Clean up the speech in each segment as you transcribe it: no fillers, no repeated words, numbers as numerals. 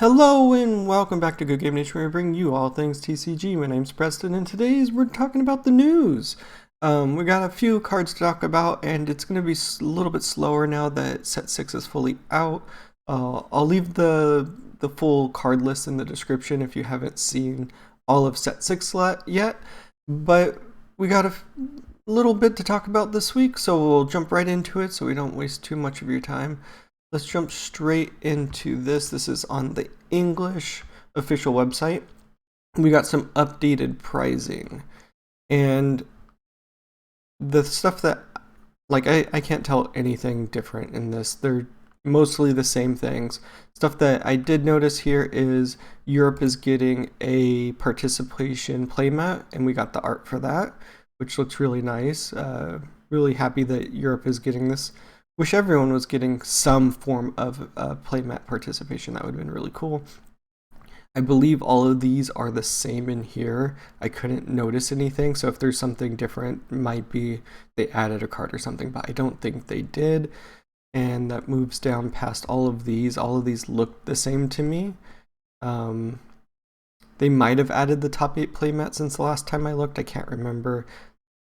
Hello and welcome back to Good Game Nation, where I bring you all things TCG. My name's Preston, and today we're talking about the news. We got a few cards to talk about, and it's going to be a little bit slower now that Set 6 is fully out. I'll leave the full card list in the description if you haven't seen all of Set 6 yet, but we got a little bit to talk about this week, so we'll jump right into it so we don't waste too much of your time. Let's jump straight into this. This is on the English official website. We got some updated pricing. And the stuff that, I can't tell anything different in this. They're mostly the same things. Stuff that I did notice here is Europe is getting a participation playmat, and we got the art for that, which looks really nice. Really happy that Europe is getting this. Wish everyone was getting some form of playmat participation. That would have been really cool. I believe all of these are the same in here. I couldn't notice anything, so if there's something different, it might be they added a card or something, but I don't think they did. And that moves down past all of these. All of these look the same to me. They might have added the top 8 playmat since the last time I looked. I can't remember.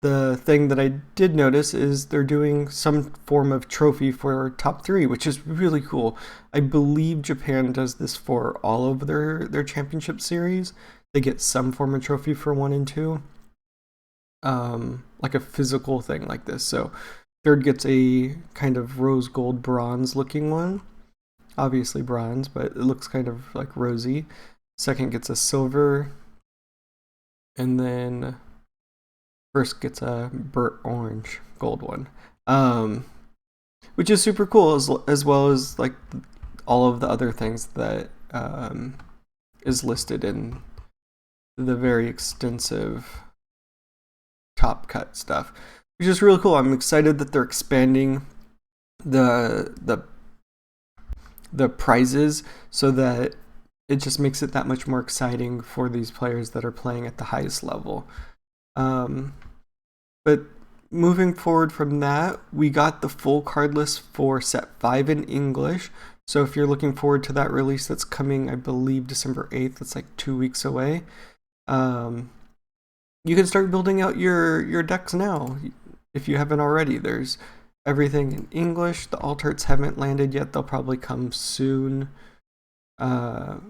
The thing that I did notice is they're doing some form of trophy for top 3, which is really cool. I believe Japan does this for all of their championship series. They get some form of trophy for 1 and 2. Like a physical thing like this. So third gets a kind of rose gold bronze looking one. Obviously bronze, but it looks kind of like rosy. Second gets a silver. And then first gets a burnt orange gold one, which is super cool, as well as like all of the other things that is listed in the very extensive top cut stuff, which is really cool. I'm excited that they're expanding the prizes so that it just makes it that much more exciting for these players that are playing at the highest level. But moving forward from that, we got the full card list for set 5 in English. So if you're looking forward to that release that's coming, I believe December 8th, it's like 2 weeks away. You can start building out your decks now if you haven't already. There's everything in English. The alt arts haven't landed yet. They'll probably come soon. Oh,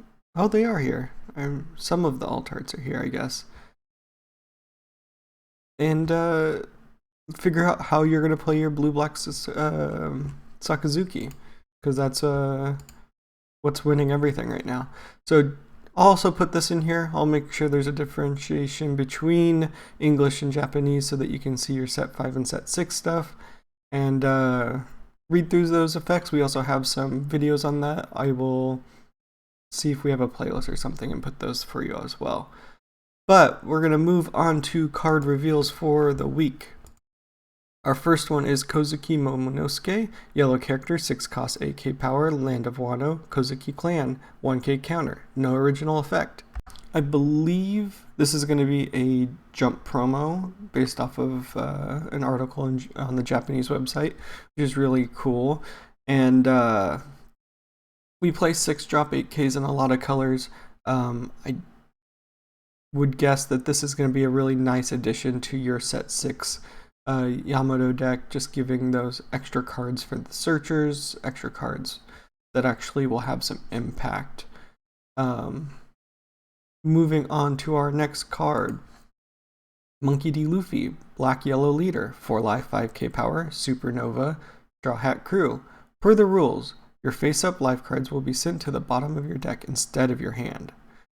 they are here. Some of the alt arts are here, I guess. And figure out how you're going to play your blue-black Sakazuki, because that's what's winning everything right now. So I'll also put this in here. I'll make sure there's a differentiation between English and Japanese so that you can see your set 5 and set 6 stuff and read through those effects. We also have some videos on that. I will see if we have a playlist or something and put those for you as well. But we're going to move on to card reveals for the week. Our first one is Kozuki Momonosuke, yellow character, 6 cost 8k power, Land of Wano, Kozuki clan, 1k counter, no original effect. I believe this is going to be a jump promo based off of an article on the Japanese website, which is really cool. And we play 6-drop 8ks in a lot of colors. I would guess that this is going to be a really nice addition to your set 6 Yamato deck, just giving those extra cards for the searchers, extra cards that actually will have some impact. Moving on to our next card, Monkey D. Luffy, black yellow leader, 4 life, 5k power, supernova, Straw Hat Crew. Per the rules, your face-up life cards will be sent to the bottom of your deck instead of your hand.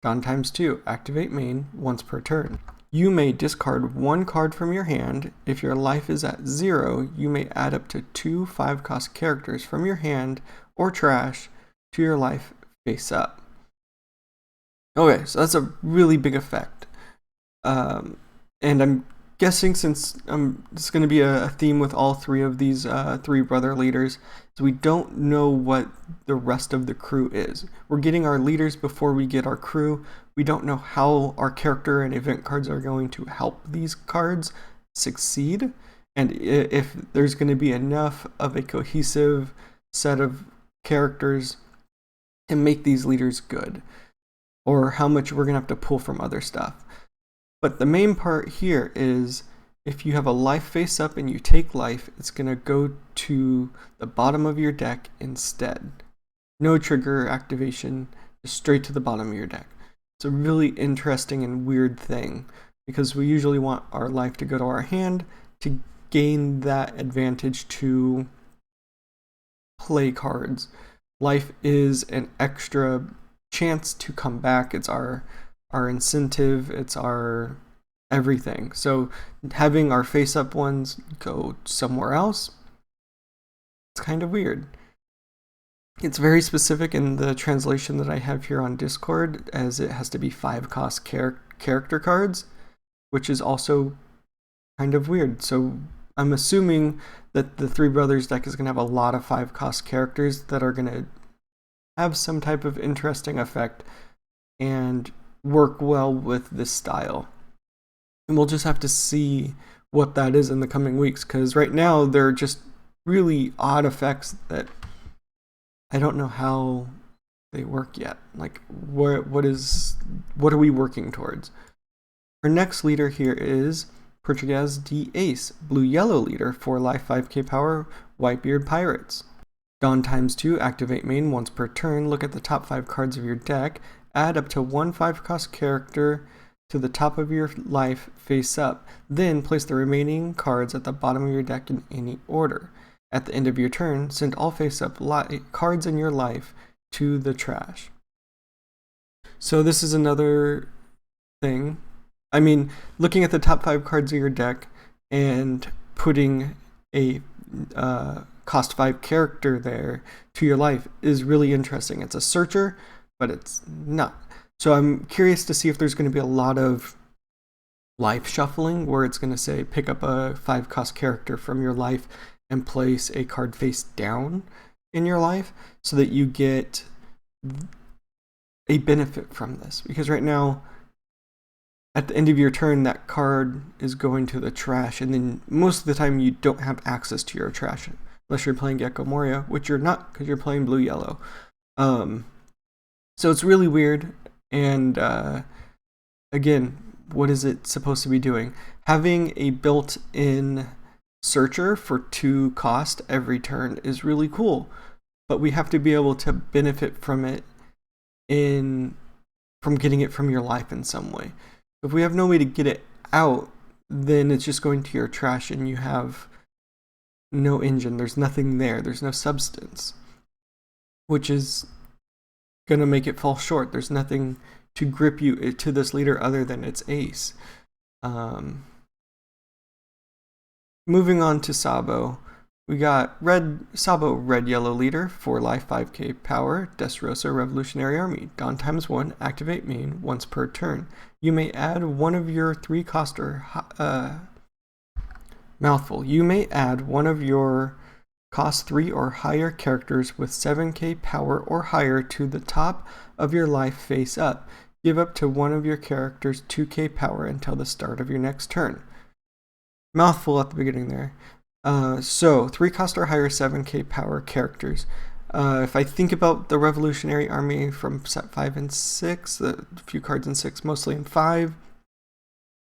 Dawn times 2, activate main once per turn. You may discard 1 card from your hand. If your life is at 0, you may add up to 2 5-cost characters from your hand or trash to your life face up. Okay, so that's a really big effect. And I'm guessing since it's going to be a theme with all 3 of these 3 brother leaders, so we don't know what the rest of the crew is. We're getting our leaders before we get our crew. We don't know how our character and event cards are going to help these cards succeed, and if there's going to be enough of a cohesive set of characters to make these leaders good, or how much we're going to have to pull from other stuff. But the main part here is if you have a life face up and you take life, it's going to go to the bottom of your deck instead. No trigger activation, just straight to the bottom of your deck. It's a really interesting and weird thing, because we usually want our life to go to our hand to gain that advantage to play cards. Life is an extra chance to come back. It's our incentive, it's our everything. So having our face up ones go somewhere else, it's kind of weird. It's very specific in the translation that I have here on Discord, as it has to be 5-cost character cards, which is also kind of weird. So I'm assuming that the Three Brothers deck is going to have a lot of 5-cost characters that are going to have some type of interesting effect and work well with this style. And we'll just have to see what that is in the coming weeks, because right now they're just really odd effects that I don't know how they work yet. Like, what are we working towards? Our next leader here is Portuguese D Ace, blue-yellow leader, 4 life, 5k power, Whitebeard Pirates. Dawn ×2, activate main once per turn. Look at the top 5 cards of your deck. Add up to 1 5-cost character to the top of your life face up. Then place the remaining cards at the bottom of your deck in any order. At the end of your turn, send all face-up cards in your life to the trash. So this is another thing. I mean, looking at the top 5 cards of your deck and putting a cost 5 character there to your life is really interesting. It's a searcher, but it's not. So I'm curious to see if there's going to be a lot of life shuffling, where it's going to say pick up a 5-cost character from your life and place a card face down in your life, so that you get a benefit from this. Because right now, at the end of your turn, that card is going to the trash, and then most of the time you don't have access to your trash, unless you're playing Gecko Moria, which you're not, because you're playing blue-yellow. So it's really weird, and again, what is it supposed to be doing? Having a built-in searcher for 2 cost every turn is really cool, but we have to be able to benefit from it from getting it from your life in some way. If we have no way to get it out, then it's just going to your trash and you have no engine. There's nothing there. There's no substance, which is going to make it fall short. There's nothing to grip you to this leader other than its ace. Moving on to Sabo, we got Sabo red-yellow leader, 4 life, 5k power, Dressrosa Revolutionary Army. Dawn ×1, activate main once per turn. You may add one of your 3-cost or mouthful. You may add one of your cost 3 or higher characters with 7k power or higher to the top of your life face up. Give up to one of your characters 2k power until the start of your next turn. Mouthful at the beginning there. So 3-cost or higher 7k power characters. If I think about the Revolutionary Army from set 5 and 6, a few cards in 6, mostly in 5,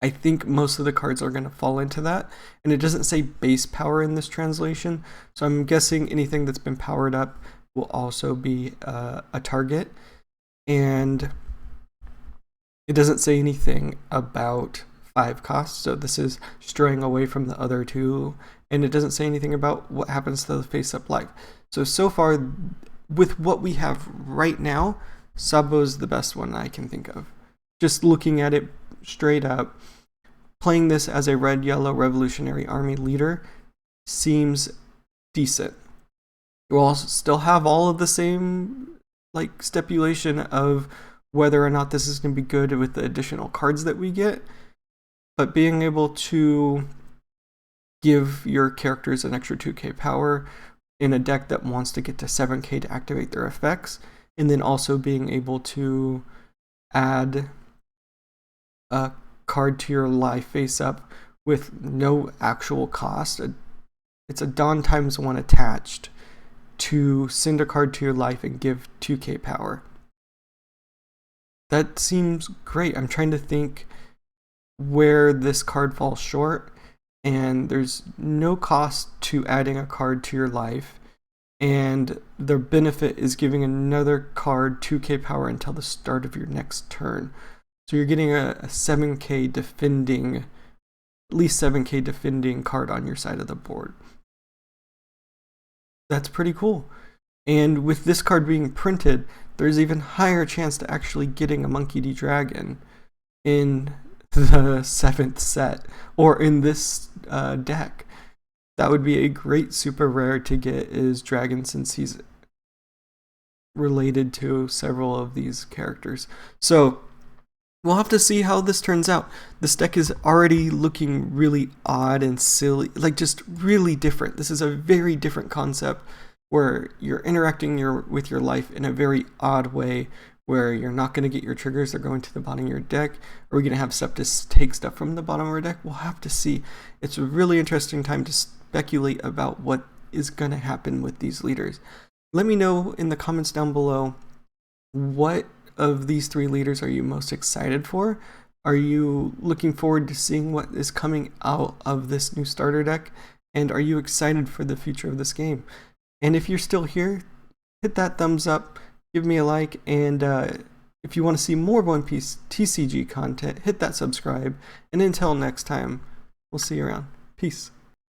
I think most of the cards are going to fall into that. And it doesn't say base power in this translation, so I'm guessing anything that's been powered up will also be a target. And it doesn't say anything about 5 costs, so this is straying away from the other 2, and it doesn't say anything about what happens to the face-up life. So far, with what we have right now, Sabo's the best one I can think of. Just looking at it straight up, playing this as a red-yellow Revolutionary Army leader seems decent. We'll also still have all of the same stipulation of whether or not this is going to be good with the additional cards that we get, but being able to give your characters an extra 2k power in a deck that wants to get to 7k to activate their effects, and then also being able to add a card to your life face up with no actual cost. It's a Dawn ×1 attached, to send a card to your life and give 2k power. That seems great. I'm trying to think where this card falls short, and there's no cost to adding a card to your life, and the benefit is giving another card 2k power until the start of your next turn. So you're getting a 7k defending, at least 7k defending card on your side of the board. That's pretty cool. And with this card being printed, there's even higher chance to actually getting a Monkey D. Dragon in the 7th set, or in this deck. That would be a great super rare to get, is Dragon, since he's related to several of these characters. So we'll have to see how this turns out. This deck is already looking really odd and silly, like just really different. This is a very different concept where you're interacting with your life in a very odd way, where you're not going to get your triggers, they're going to the bottom of your deck. Are we going to have Septus take stuff from the bottom of our deck? We'll have to see. It's a really interesting time to speculate about what is going to happen with these leaders. Let me know in the comments down below, what of these 3 leaders are you most excited for? Are you looking forward to seeing what is coming out of this new starter deck? And are you excited for the future of this game? And if you're still here, hit that thumbs up, give me a like, and if you want to see more One Piece TCG content, hit that subscribe. And until next time, we'll see you around. Peace.